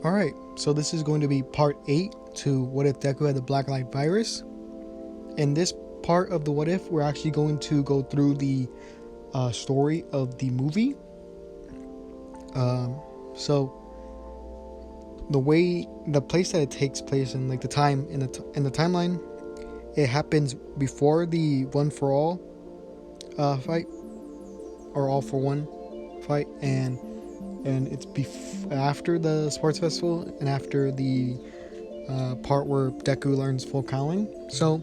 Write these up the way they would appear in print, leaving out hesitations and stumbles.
Alright, so this is going to be part 8 to What If Deku had the Blacklight virus. In this part of the What If, we're actually going to go through the story of the movie. So the place that it takes place in, like the time in the timeline, it happens before the One for All fight, or All for One fight, and it's after the sports festival and after the part where Deku learns full cowling. So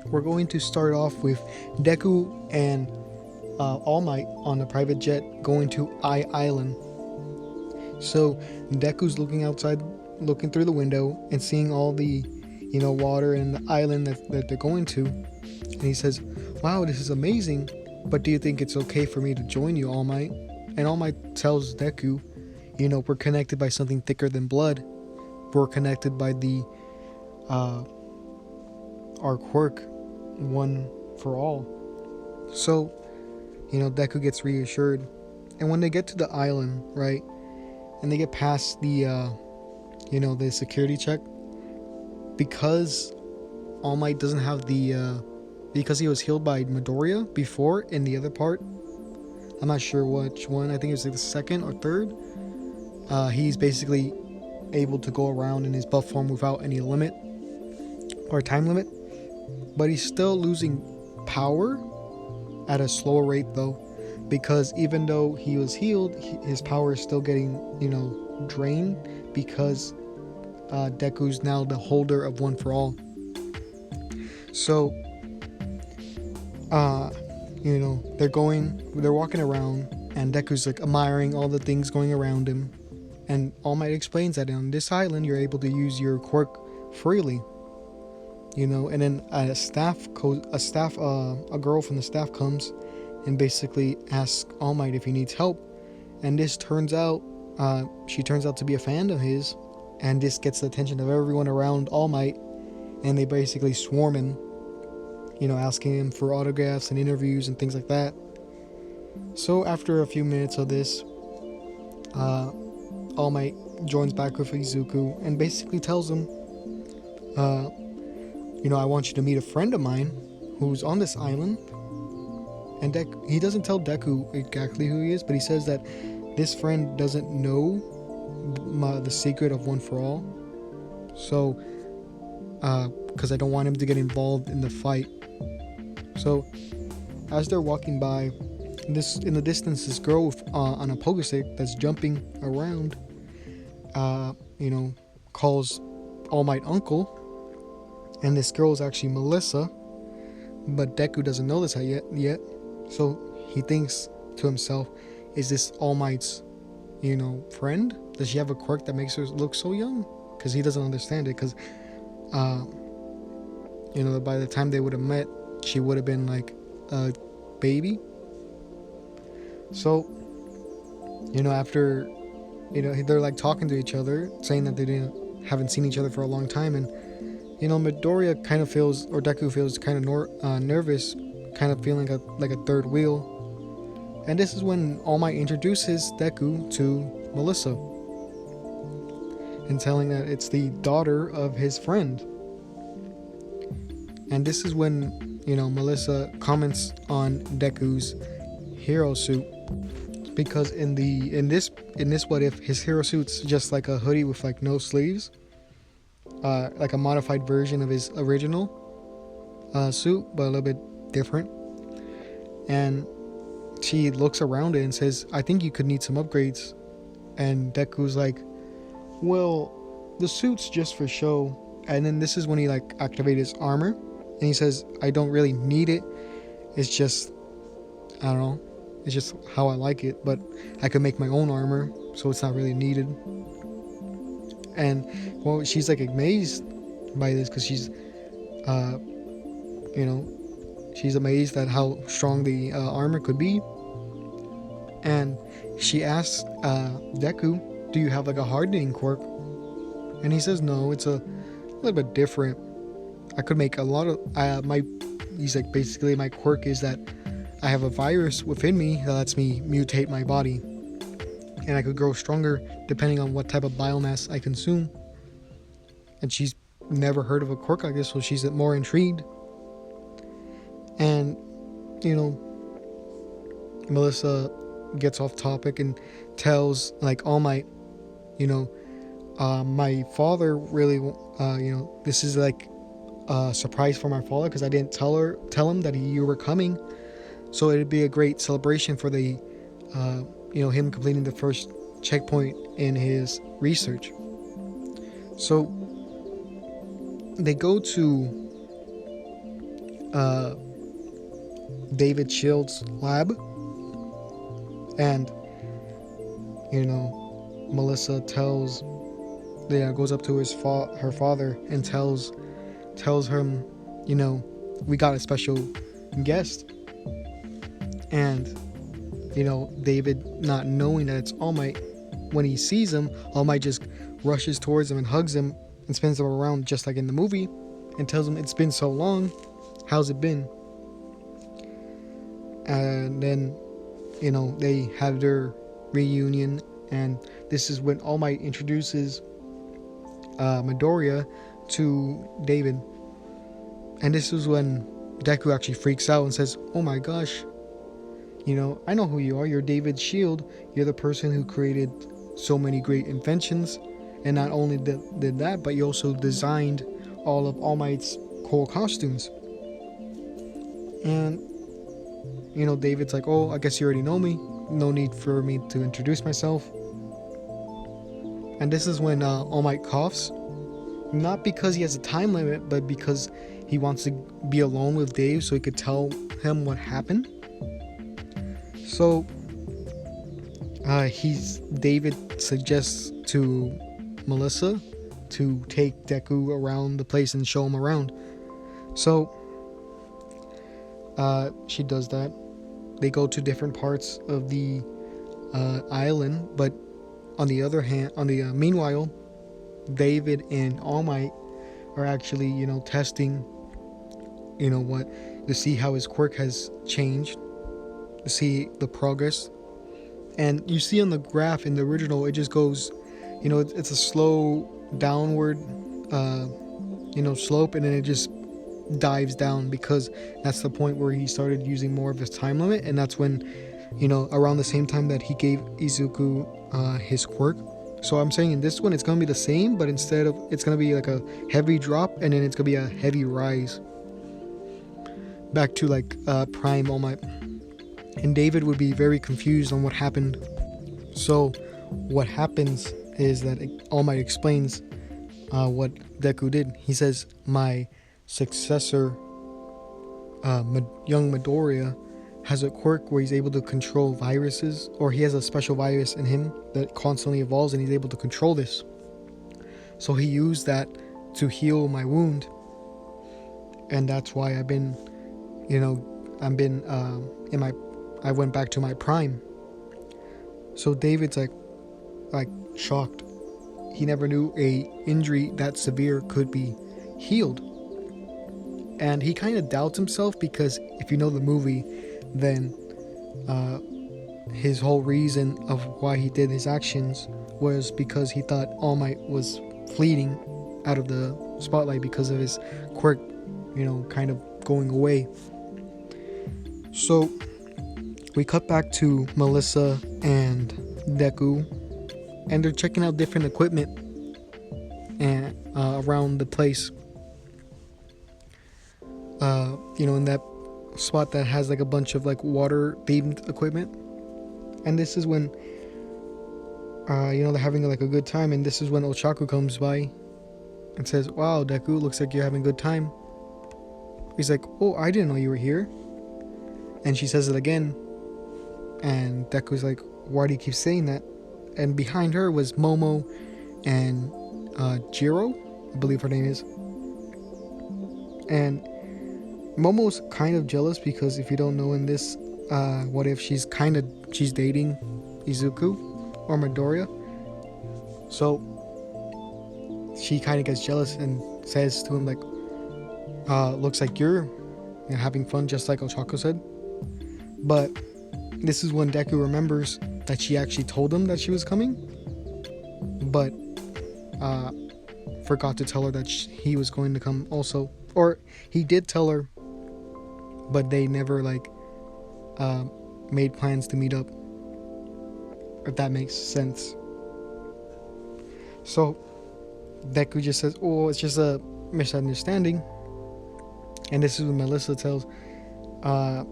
we're going to start off with Deku and All Might on a private jet going to Island. So Deku's looking outside, looking through the window and seeing all the water and the island that they're going to, and he says, "Wow, this is amazing, but do you think it's okay for me to join you, All Might?" And All Might tells Deku, we're connected by something thicker than blood. We're connected by the our quirk, one for all. So, Deku gets reassured. And when they get to the island, right, and they get past the the security check, because All Might doesn't have because he was healed by Midoriya before in the other part. I'm not sure which one. I think it was like the second or third. He's basically able to go around in his buff form without any limit or time limit, but he's still losing power at a slower rate though, because even though he was healed, his power is still getting drained, because Deku's now the holder of One for All. So they're walking around, and Deku's like admiring all the things going around him, and All Might explains that on this island you're able to use your quirk freely, and then a girl from the staff comes and basically asks All Might if he needs help, and this turns out she turns out to be a fan of his, and this gets the attention of everyone around All Might, and they basically swarm him, asking him for autographs and interviews and things like that. So after a few minutes of this, All Might joins back with Izuku and basically tells him, I want you to meet a friend of mine who's on this island. And he doesn't tell Deku exactly who he is, but he says that this friend doesn't know the secret of One for All. So, because I don't want him to get involved in the fight. So, as they're walking by, in the distance, this girl on a pogo stick that's jumping around, calls All Might uncle, and this girl is actually Melissa, but Deku doesn't know this yet. So he thinks to himself, is this All Might's, friend? Does she have a quirk that makes her look so young? Because he doesn't understand it, because, by the time they would have met, she would have been like a baby. So, after, they're like talking to each other, saying that they haven't seen each other for a long time, and, Midoriya kind of feels, or Deku feels kind of nervous, kind of feeling like a third wheel. And this is when All Might introduces Deku to Melissa, and telling that it's the daughter of his friend. And this is when, Melissa comments on Deku's hero suit, because in this What If, his hero suit's just like a hoodie with like no sleeves, like a modified version of his original suit, but a little bit different. And she looks around it and says, "I think you could need some upgrades." And Deku's like, "Well, the suit's just for show." And then this is when he like activates his armor, and he says, "I don't really need it. It's just, I don't know, it's just how I like it, but I could make my own armor, so it's not really needed." And she's like amazed by this, because she's she's amazed at how strong the armor could be. And she asks Deku, "Do you have like a hardening quirk?" And he says, "No, it's a little bit different. I could make a lot of he's like, basically my quirk is that I have a virus within me that lets me mutate my body." and I could grow stronger depending on what type of biomass I consume. And she's never heard of a quirk like this, so she's more intrigued. And, you know, Melissa gets off topic and tells, like, All Might, you know, my father really, you know, this is like a surprise for my father because I didn't tell him that you were coming. So it'd be a great celebration for the, you know, him completing the first checkpoint in his research. So they go to David Shield's lab, and, you know, Melissa goes up to her father and tells him, you know, we got a special guest. And, you know, David, not knowing that it's All Might, when he sees him, All Might just rushes towards him and hugs him and spins him around just like in the movie and tells him, it's been so long, how's it been? And then, you know, they have their reunion, and this is when All Might introduces Midoriya to David. And this is when Deku actually freaks out and says, oh my gosh, you know, I know who you are. You're David Shield. You're the person who created so many great inventions. And not only did that, but you also designed all of All Might's cool costumes. And, you know, David's like, oh, I guess you already know me. No need for me to introduce myself. And this is when All Might coughs. Not because he has a time limit, but because he wants to be alone with Dave so he could tell him what happened. So David suggests to Melissa to take Deku around the place and show him around. So she does that. They go to different parts of the island, but on the other hand, meanwhile, David and All Might are actually, you know, testing, you know, to see how his quirk has changed, to see the progress. And you see on the graph in the original, it just goes, you know, it's a slow downward, you know, slope, and then it just dives down because that's the point where he started using more of his time limit, and that's when, you know, around the same time that he gave Izuku his quirk. So I'm saying in this one it's gonna be the same, but instead of, it's gonna be like a heavy drop and then it's gonna be a heavy rise back to like prime All Might. And David would be very confused on what happened. So what happens is that All Might explains what Deku did. He says, my successor, young Midoriya, has a quirk where he's able to control viruses, or he has a special virus in him that constantly evolves, and he's able to control this. So he used that to heal my wound, and that's why I've been, you know, I went back to my prime. So David's like shocked. He never knew a injury that severe could be healed. And he kind of doubts himself because if you know the movie, then his whole reason of why he did his actions was because he thought All Might was fleeting out of the spotlight because of his quirk, you know, kind of going away. So we cut back to Melissa and Deku, and they're checking out different equipment and around the place. You know, in that spot that has like a bunch of like water themed equipment. And this is when you know, they're having like a good time, and this is when Ochaku comes by and says, wow, Deku, looks like you're having a good time. He's like, oh, I didn't know you were here. And she says it again, and Deku's like, why do you keep saying that? And behind her was Momo and Jiro, I believe her name is. And Momo's kind of jealous because if you don't know in this, what if she's dating Izuku or Midoriya. So she kind of gets jealous and says to him like, looks like you're, you know, having fun just like Ochaku said. But this is when Deku remembers that she actually told him that she was coming, but forgot to tell her that he was going to come also. Or he did tell her, but they never made plans to meet up, if that makes sense. So Deku just says, oh, it's just a misunderstanding. And this is when Melissa tells about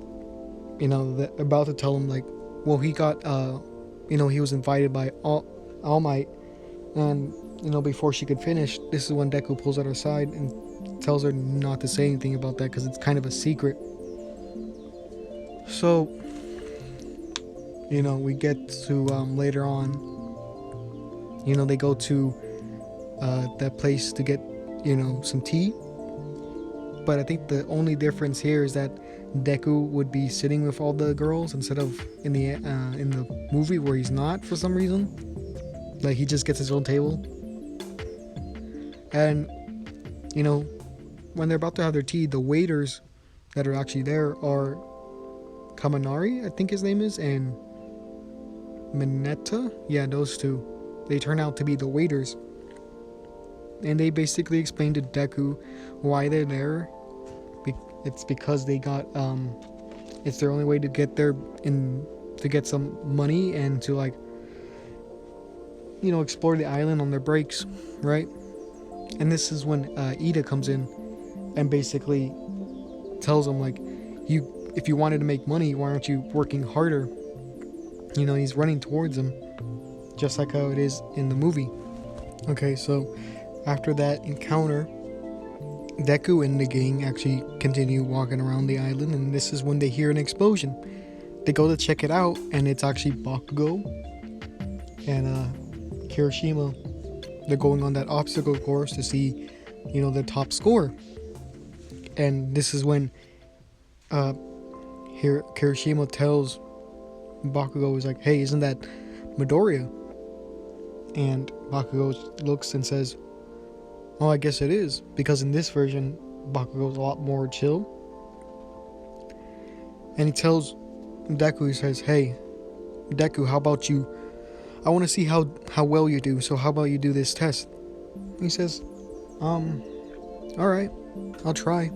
to tell him, like, well, he got he was invited by All Might. And before she could finish, this is when Deku pulls out her side and tells her not to say anything about that because it's kind of a secret. So we get to later on, they go to that place to get some tea. But I think the only difference here is that Deku would be sitting with all the girls instead of in the movie where he's not, for some reason. Like, he just gets his own table. And when they're about to have their tea, the waiters that are actually there are Kaminari, I think his name is, and Mineta. Yeah, those two. They turn out to be the waiters. And they basically explain to Deku why they're there. It's because they got it's their only way to get there to get some money and to explore the island on their breaks, right? And this is when Ida comes in and basically tells them, like, if you wanted to make money, why aren't you working harder? He's running towards him, just like how it is in the movie. Okay, so after that encounter, Deku and the gang actually continue walking around the island, and this is when they hear an explosion. They go to check it out, and it's actually Bakugo and Kirishima. They're going on that obstacle course to see, the top score. And this is when Kirishima tells Bakugo, is like, hey, isn't that Midoriya? And Bakugo looks and says, oh, I guess it is, because in this version, Bakugo's a lot more chill. And he tells Deku, he says, hey, Deku, how about you? I want to see how well you do, so how about you do this test? He says, alright, I'll try.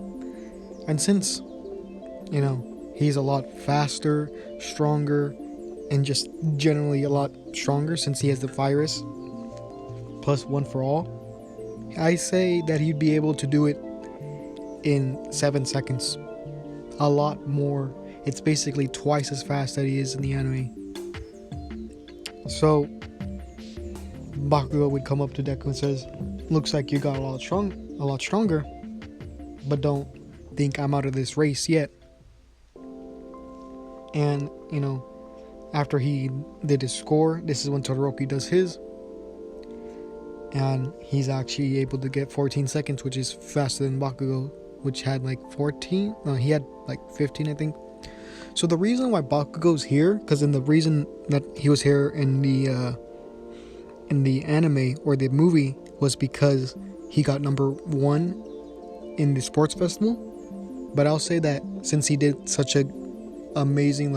And since, he's a lot faster, stronger, and just generally a lot stronger since he has the virus, plus one for all, I say that he'd be able to do it in 7 seconds. A lot more. It's basically twice as fast that he is in the anime. So Bakugo would come up to Deku and says, looks like you got a lot stronger, but don't think I'm out of this race yet. And after he did his score, this is when Todoroki does his. And he's actually able to get 14 seconds, which is faster than Bakugo, which had 14. No, he had 15, I think. So the reason why Bakugo's here, because in the reason that he was here in the anime or the movie, was because he got number 1 in the sports festival. But I'll say that since he did such a amazing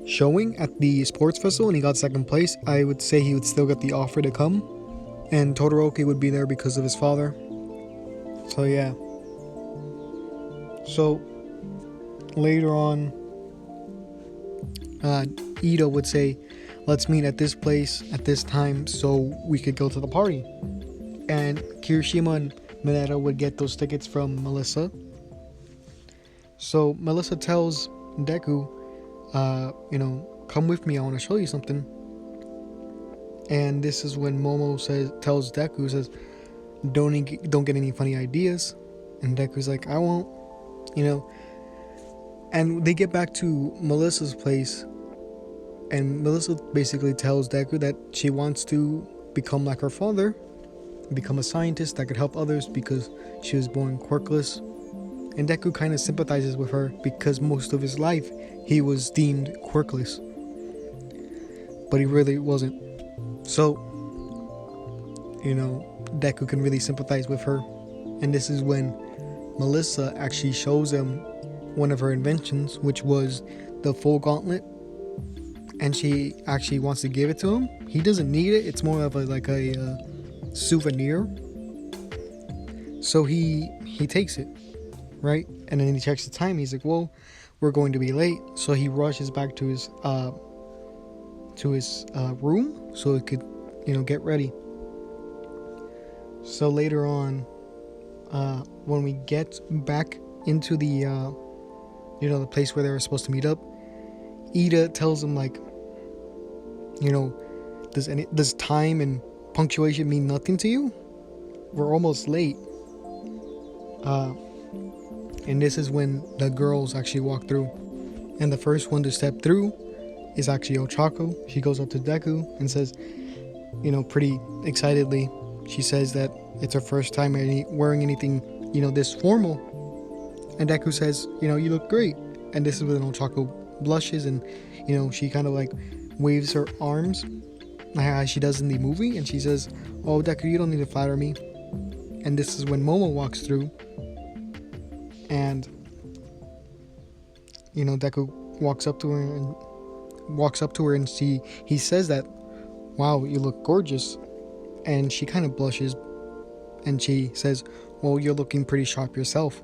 showing at the sports festival and he got 2nd place, I would say he would still get the offer to come, and Todoroki would be there because of his father. So yeah. So later on, Ida would say, let's meet at this place at this time so we could go to the party. And Kirishima and Mineta would get those tickets from Melissa. So Melissa tells Deku, come with me, I want to show you something. And this is when Momo tells Deku, says, don't get any funny ideas. And Deku's like, I won't, And they get back to Melissa's place, and Melissa basically tells Deku that she wants to become like her father, become a scientist that could help others because she was born quirkless. And Deku kind of sympathizes with her because most of his life he was deemed quirkless, but he really wasn't. So, Deku can really sympathize with her. And this is when Melissa actually shows him one of her inventions, which was the full gauntlet. and she actually wants to give it to him. He doesn't need it. It's more of a souvenir. So he takes it, right? And then he checks the time. He's like, "Well, we're going to be late." So he rushes back to his room so he could, get ready. So later on, when we get back into the the place where they were supposed to meet up, Ida tells him, like, does time and punctuation mean nothing to you? We're almost late. And this is when the girls actually walk through, and the first one to step through is actually Ochako. She goes up to Deku and says, pretty excitedly, she says that it's her first time wearing anything, this formal. And Deku says, you look great. And this is when Ochako blushes, and, she kind of like waves her arms as she does in the movie. And she says, "Oh, Deku, you don't need to flatter me." And this is when Momo walks through. And, Deku walks up to her and he says that, "Wow, you look gorgeous." And she kind of blushes, and she says, "Well, you're looking pretty sharp yourself."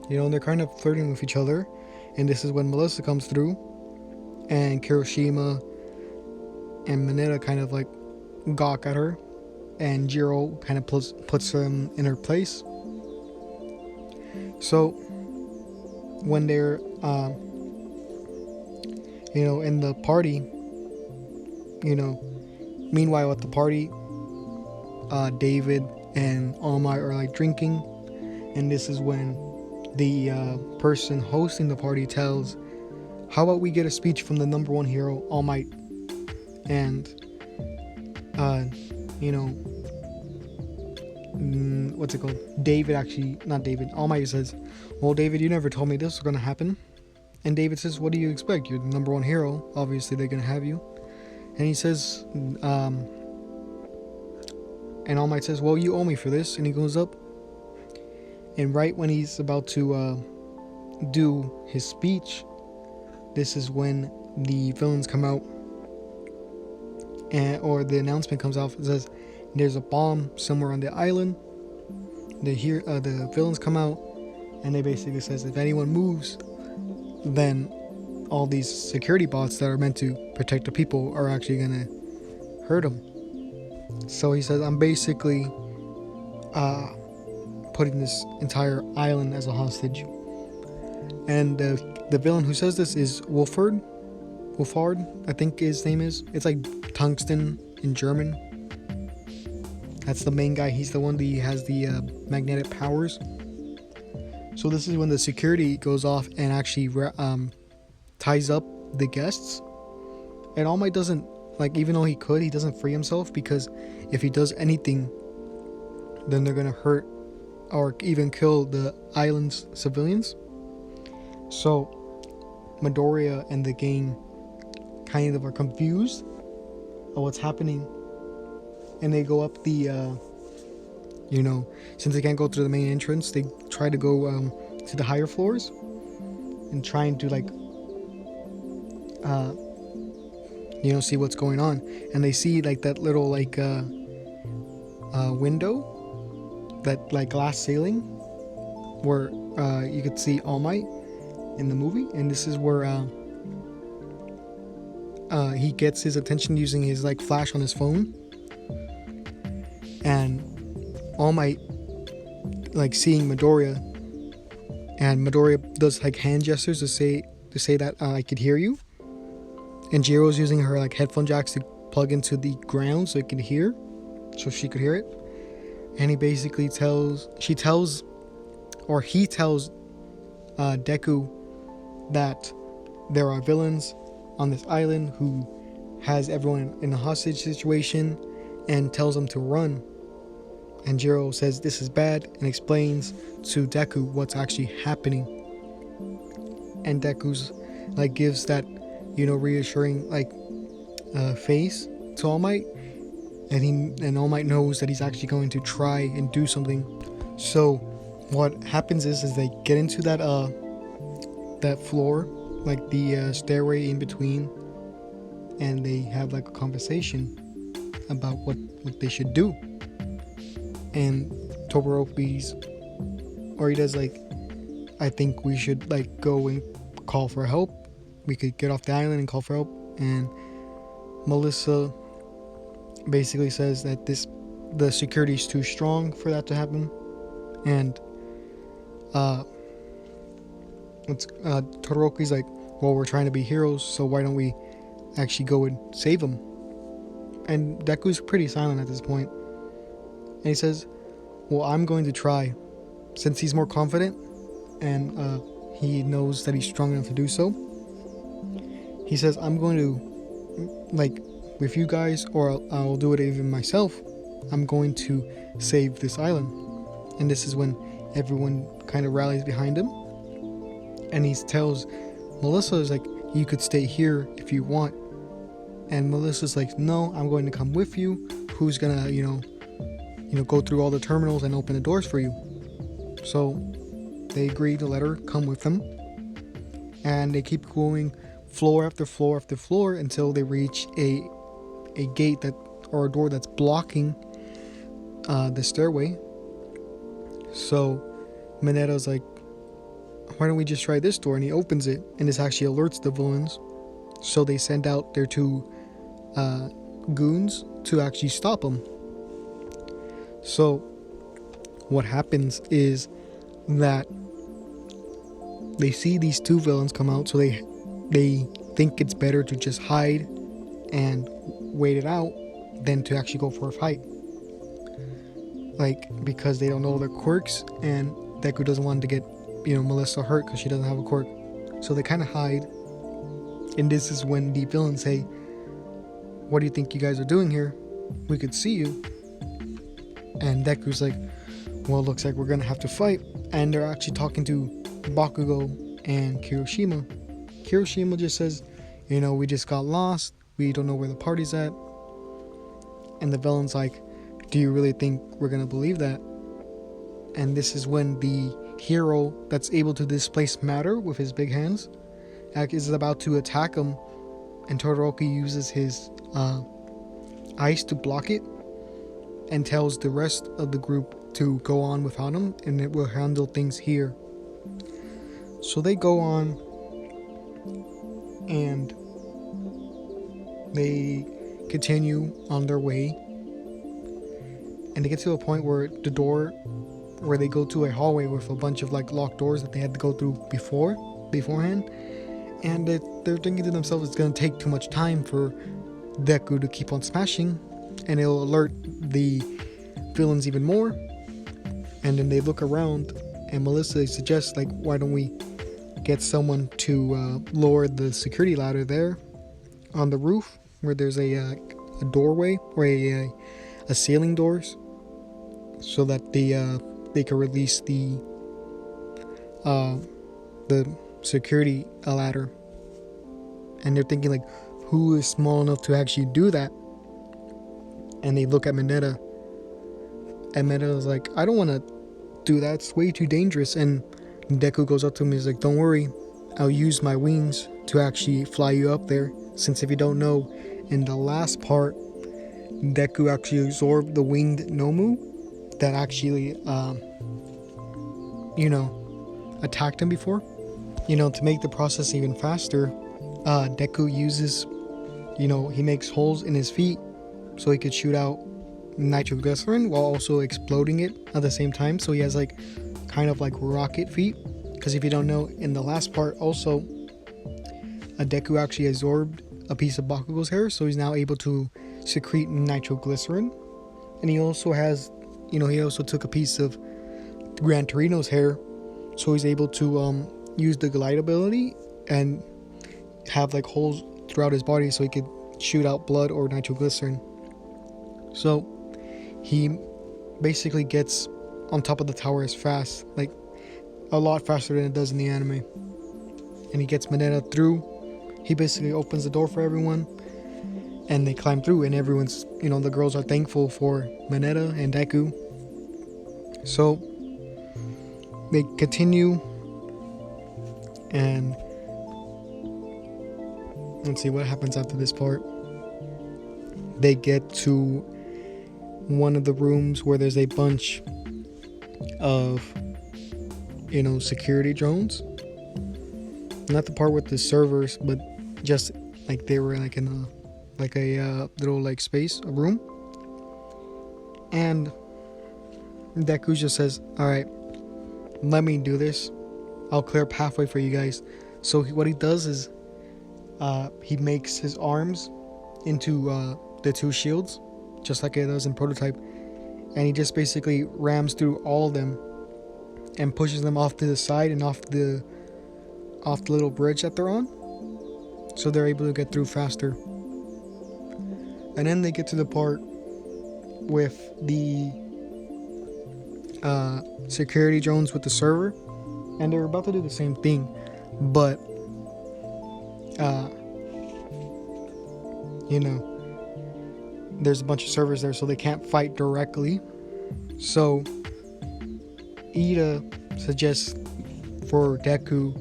And they're kind of flirting with each other. And this is when Melissa comes through, and Kiroshima and Mineta kind of like gawk at her, and Jiro kind of puts them in her place. So when they're in the party, meanwhile at the party, David and All Might are like drinking, and this is when the person hosting the party tells, "How about we get a speech from the number one hero, All Might?" And what's it called? All Might says, "Well, David, you never told me this was gonna happen." And David says, "What do you expect? You're the number one hero. Obviously, they're gonna have you." And he says, and All Might says, "Well, you owe me for this." And he goes up, and right when he's about to do his speech, this is when the villains come out, or the announcement comes out. It says, "There's a bomb somewhere on the island." The villains come out, and they basically says, if anyone moves, then all these security bots that are meant to protect the people are actually gonna hurt them. So he says, "I'm basically putting this entire island as a hostage." And the villain who says this is Wolfhard, I think his name is. It's like tungsten in German. That's the main guy. He's the one that has the magnetic powers. So this is when the security goes off and actually ties up the guests. And All Might doesn't, even though he doesn't free himself, because if he does anything, then they're gonna hurt or even kill the island's civilians. So Midoriya and the gang kind of are confused of what's happening, and they go up the since they can't go through the main entrance, they try to go to the higher floors and trying to see what's going on. And they see that little window, that glass ceiling where you could see All Might in the movie. And this is where he gets his attention using his flash on his phone. And All Might seeing Midoriya, and Midoriya does hand gestures to say that I could hear you. And Jiro's using her headphone jacks to plug into the ground so she could hear it. And he basically tells Deku that there are villains on this island who has everyone in a hostage situation, and tells them to run. And Jiro says this is bad and explains to Deku what's actually happening. And Deku's gives that reassuring face to All Might, and All Might knows that he's actually going to try and do something. So what happens is they get into that floor, the stairway in between and they have like a conversation about what they should do. And Todoroki's, or he does like, I think we should like go and call for help. We could get off the island and call for help. And Melissa basically says that the security is too strong for that to happen. And Todoroki's like, well, we're trying to be heroes, so why don't we actually go and save them? And Deku's pretty silent at this point. And he says, well, I'm going to try. Since he's more confident and he knows that he's strong enough to do so, he says, I'm going to, like, with you guys, or I'll do it even myself, I'm going to save this island. And this is when everyone kind of rallies behind him. And he tells Melissa, is like, you could stay here if you want. And Melissa's like, no, I'm going to come with you. Who's gonna, go through all the terminals and open the doors for you? So they agree to let her come with them. And they keep going floor after floor after floor until they reach a gate or a door that's blocking the stairway. So Mineta's like, why don't we just try this door? And he opens it, and this actually alerts the villains. So they send out their two goons to actually stop him. So what happens is that they see these two villains come out, so they think it's better to just hide and wait it out than to actually go for a fight. Like, because they don't know their quirks, and Deku doesn't want to get, Melissa hurt because she doesn't have a quirk. So they kind of hide. And this is when the villains say, what do you think you guys are doing here? We could see you. And Deku's like, well, it looks like we're going to have to fight. And they're actually talking to Bakugo and Kirishima. Kirishima just says, we just got lost. We don't know where the party's at. And the villain's like, do you really think we're going to believe that? And this is when the hero that's able to displace matter with his big hands is about to attack him, and Todoroki uses his ice to block it and tells the rest of the group to go on without him, and it will handle things here. So they go on and they continue on their way, and they get to a point where the door where they go to a hallway with a bunch of like locked doors that they had to go through beforehand, and they're thinking to themselves, it's going to take too much time for Deku to keep on smashing, and it'll alert the villains even more. And then they look around, and Melissa suggests, like, why don't we get someone to lower the security ladder there on the roof where there's a doorway or a ceiling doors, so that they can release the security ladder. And they're thinking, like, who is small enough to actually do that? And they look at Mineta, and Mineta's like, I don't want to do that, it's way too dangerous. And Deku goes up to him and he's like, don't worry, I'll use my wings to actually fly you up there. Since if you don't know, in the last part, Deku actually absorbed the winged Nomu that actually attacked him before. To make the process even faster, Deku uses, he makes holes in his feet so he could shoot out nitroglycerin while also exploding it at the same time. So he has like kind of like rocket feet. Because if you don't know, in the last part also, Deku actually absorbed a piece of Bakugo's hair, so he's now able to secrete nitroglycerin. And he also has, he also took a piece of Gran Torino's hair, so he's able to use the glide ability and have like holes throughout his body so he could shoot out blood or nitroglycerin. So he basically gets on top of the tower as fast, like a lot faster than it does in the anime. And he gets Mineta through. He basically opens the door for everyone, and they climb through, and everyone's, the girls are thankful for Mineta and Deku. So they continue, and let's see what happens after this part. They get to one of the rooms where there's a bunch of, security drones. Not the part with the servers, but just like they were like in a little like space, a room. And Deku just says, "All right, let me do this. I'll clear up halfway for you guys." So what he does is, he makes his arms into the two shields, just like it does in Prototype, and he just basically rams through all of them and pushes them off to the side and off the little bridge that they're on, so they're able to get through faster. And then they get to the part with the security drones with the server, and they're about to do the same thing, but there's a bunch of servers there, so they can't fight directly. So Ida suggests for Deku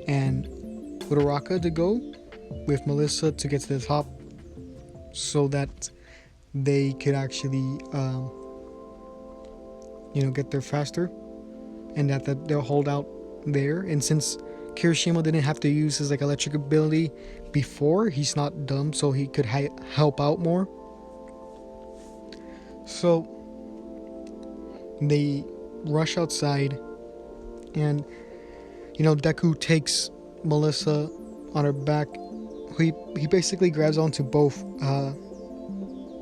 and Uraraka to go with Melissa to get to the top, so that they could actually get there faster, and that they'll hold out there. And since Kirishima didn't have to use his like electric ability before, he's not dumb, so he could help out more. So they rush outside, and Deku takes Melissa on her back. He basically grabs onto both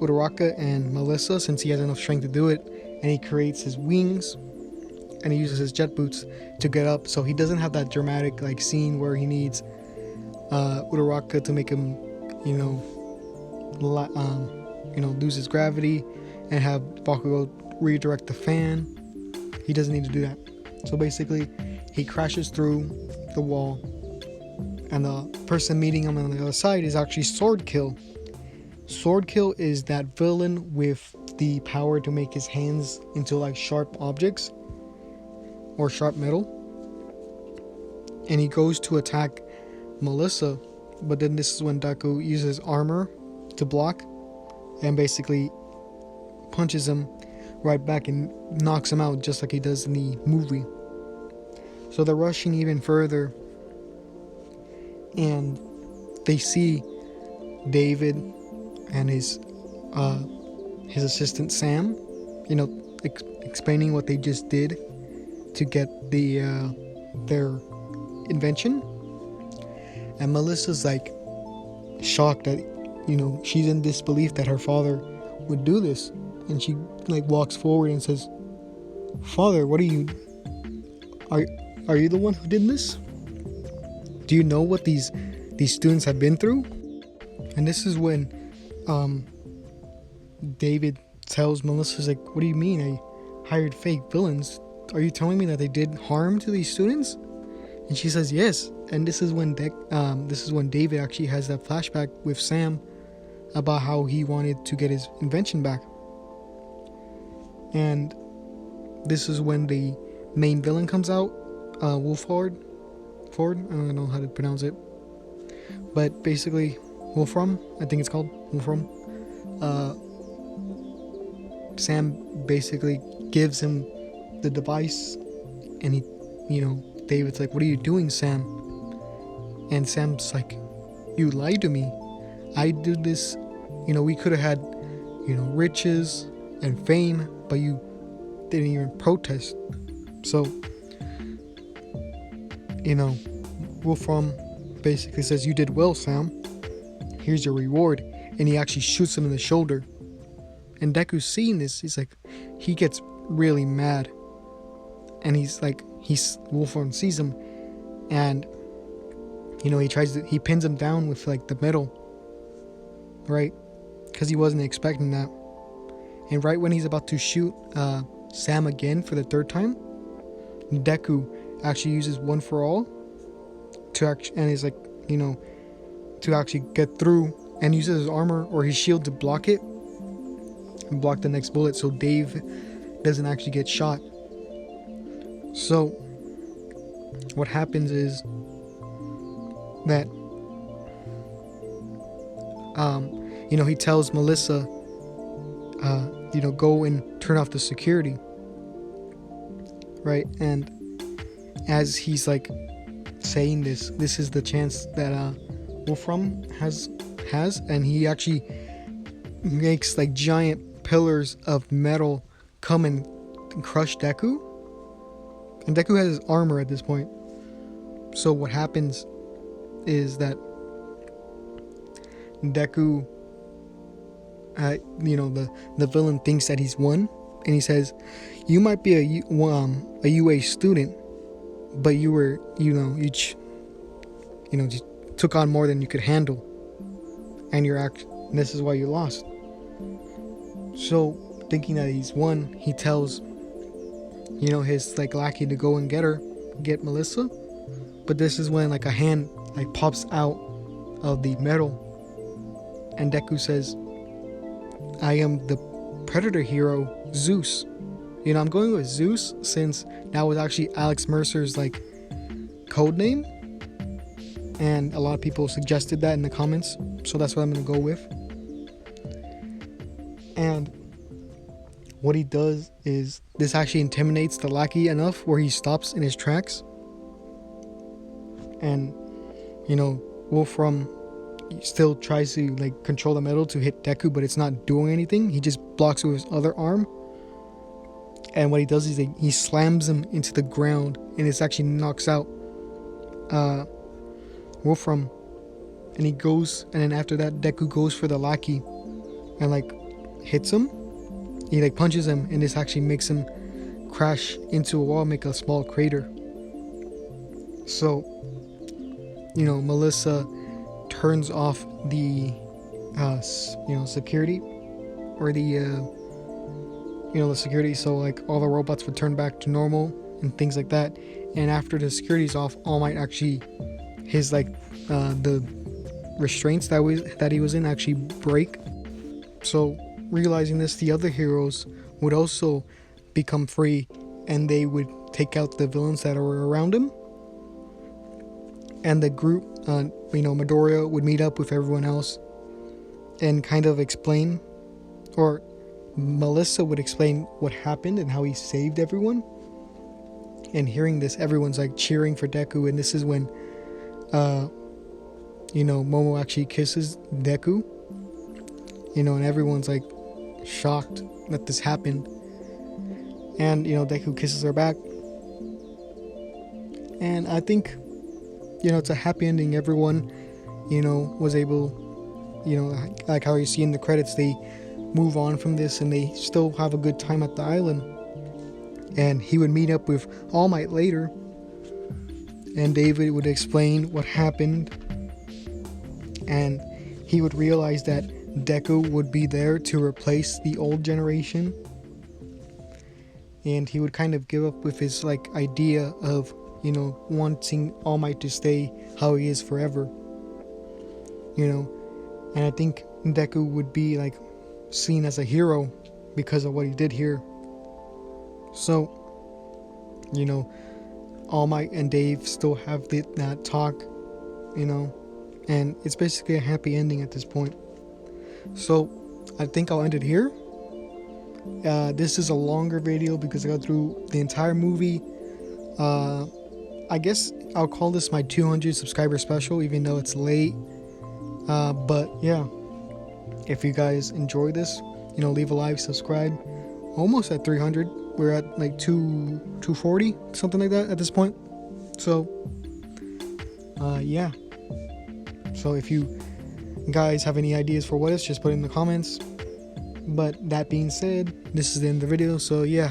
Uraraka and Melissa, since he has enough strength to do it, and he creates his wings, and he uses his jet boots to get up. So he doesn't have that dramatic like scene where he needs Uraraka to make him lose his gravity and have Bakugo redirect the fan. He doesn't need to do that. So basically he crashes through the wall, and the person meeting him on the other side is actually Swordkill. Swordkill is that villain with the power to make his hands into like sharp objects or sharp metal, and he goes to attack Melissa, but then this is when Deku uses armor to block and basically punches him right back and knocks him out, just like he does in the movie. So they're rushing even further, and they see David and his assistant Sam, explaining what they just did to get their invention. And Melissa's like shocked that she's in disbelief that her father would do this, and she like walks forward and says, "Father, what are you the one who did this? Do you know what these students have been through?" And this is when David tells Melissa, like, "What do you mean? I hired fake villains. Are you telling me that they did harm to these students?" And she says yes. And this is when David actually has that flashback with Sam about how he wanted to get his invention back. And this is when the main villain comes out, Ford, I don't know how to pronounce it, but basically Wolfram, I think it's called Wolfram. Sam basically gives him the device, and David's like, "What are you doing, Sam?" And Sam's like, "You lied to me. I did this, we could have had, riches and fame, but you didn't even protest." So, Wolfram basically says, "You did well, Sam. Here's your reward." And he actually shoots him in the shoulder. And Deku's seeing this, he gets really mad. And Wolfram sees him, and he pins him down with like the metal, right? Because he wasn't expecting that. And right when he's about to shoot Sam again for the third time, Deku actually uses One for All to actually get through, and uses his armor or his shield to block it and block the next bullet, so Dave doesn't actually get shot. So what happens is that he tells Melissa, go and turn off the security, right? And as he's like saying this is the chance that Wolfram has, and he actually makes like giant pillars of metal come and crush Deku. And Deku has his armor at this point. So what happens is that Deku, the villain thinks that he's won, and he says, "You might be a UA student, but you were, you just took on more than you could handle, and this is why you lost." So thinking that he's won, he tells, his like lackey to go and get Melissa. But this is when like a hand like pops out of the metal, and Deku says, "I am the Predator hero, Zeus." I'm going with Zeus since that was actually Alex Mercer's like code name, and a lot of people suggested that in the comments, so that's what I'm gonna go with. And what he does is this actually intimidates the lackey enough where he stops in his tracks. And Wolfram still tries to like control the metal to hit Deku, but it's not doing anything. He just blocks with his other arm. And what he does is he slams him into the ground, and this actually knocks out Wolfram. And he goes, and then after that, Deku goes for the lackey and like hits him. He like punches him, and this actually makes him crash into a wall, make a small crater. So Melissa turns off the security, or the security, so like all the robots would turn back to normal and things like that. And after the security's off, All Might actually, his like the restraints that he was in actually break. So realizing this, the other heroes would also become free, and they would take out the villains that are around him. And the group, Midoriya would meet up with everyone else and kind of explain, or Melissa would explain what happened and how he saved everyone. And hearing this, everyone's like cheering for Deku, and this is when Momo actually kisses Deku, and everyone's like shocked that this happened. And Deku kisses her back, and I think it's a happy ending. Everyone was able, like how you see in the credits, they move on from this and they still have a good time at the island. And he would meet up with All Might later, and David would explain what happened, and he would realize that Deku would be there to replace the old generation, and he would kind of give up with his like idea of wanting All Might to stay how he is forever, and I think Deku would be like seen as a hero because of what he did here. So All Might and Dave still have that talk, and it's basically a happy ending at this point. So I think I'll end it here. This is a longer video because I got through the entire movie. I guess I'll call this my 200 subscriber special, even though it's late. But yeah, if you guys enjoy this, leave a like, subscribe. Almost at 300. We're at like 240, something like that at this point. So yeah. So if you guys have any ideas for what ifs, just put it in the comments. But that being said, this is the end of the video. So yeah.